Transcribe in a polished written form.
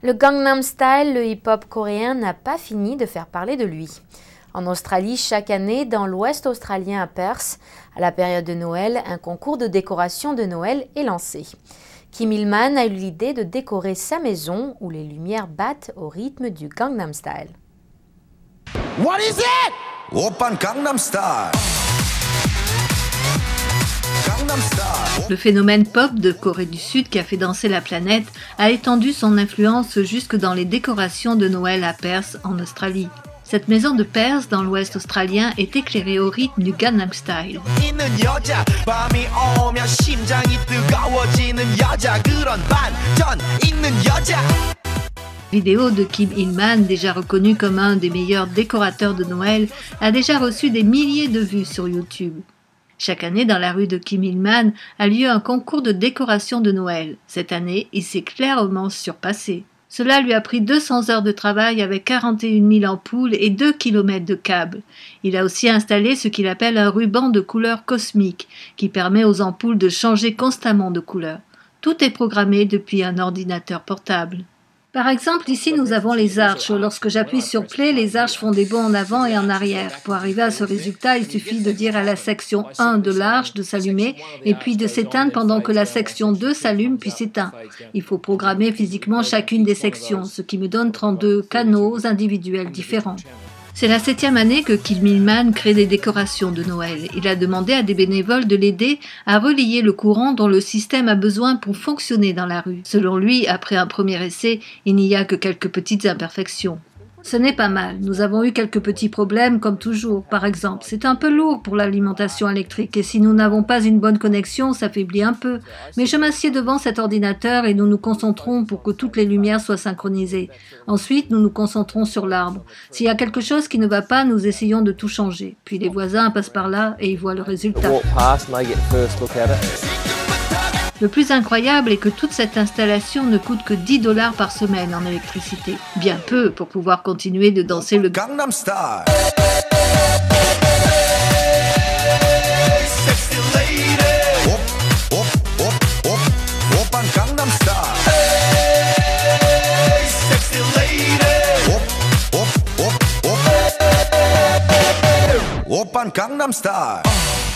Le Gangnam Style, le hip-hop coréen, n'a pas fini de faire parler de lui. En Australie, chaque année, dans l'ouest australien à Perth, à la période de Noël, un concours de décoration de Noël est lancé. Kim Il-man a eu l'idée de décorer sa maison où les lumières battent au rythme du Gangnam Style. What is it? Oppan Gangnam Style. Le phénomène pop de Corée du Sud qui a fait danser la planète a étendu son influence jusque dans les décorations de Noël à Perth en Australie. Cette maison de Perth dans l'ouest australien est éclairée au rythme du Gangnam Style. La vidéo de Kim Il-man, déjà reconnu comme un des meilleurs décorateurs de Noël, a déjà reçu des milliers de vues sur YouTube. Chaque année, dans la rue de Kim Il-man, a lieu un concours de décoration de Noël. Cette année, il s'est clairement surpassé. Cela lui a pris 200 heures de travail avec 41 000 ampoules et 2 km de câbles. Il a aussi installé ce qu'il appelle un ruban de couleur cosmique, qui permet aux ampoules de changer constamment de couleur. Tout est programmé depuis un ordinateur portable. Par exemple, ici nous avons les arches. Lorsque j'appuie sur Play, les arches font des bonds en avant et en arrière. Pour arriver à ce résultat, il suffit de dire à la section 1 de l'arche de s'allumer et puis de s'éteindre pendant que la section 2 s'allume puis s'éteint. Il faut programmer physiquement chacune des sections, ce qui me donne 32 canaux individuels différents. C'est la 7e année que Kim Il-man crée des décorations de Noël. Il a demandé à des bénévoles de l'aider à relayer le courant dont le système a besoin pour fonctionner dans la rue. Selon lui, après un premier essai, il n'y a que quelques petites imperfections. Ce n'est pas mal. Nous avons eu quelques petits problèmes comme toujours. Par exemple, c'est un peu lourd pour l'alimentation électrique et si nous n'avons pas une bonne connexion, ça faiblit un peu. Mais je m'assieds devant cet ordinateur et nous nous concentrons pour que toutes les lumières soient synchronisées. Ensuite, nous nous concentrons sur l'arbre. S'il y a quelque chose qui ne va pas, nous essayons de tout changer. Puis les voisins passent par là et ils voient le résultat. Le plus incroyable est que toute cette installation ne coûte que $10 par semaine en électricité. Bien peu pour pouvoir continuer de danser le Gangnam Style. Oppan Gangnam Style.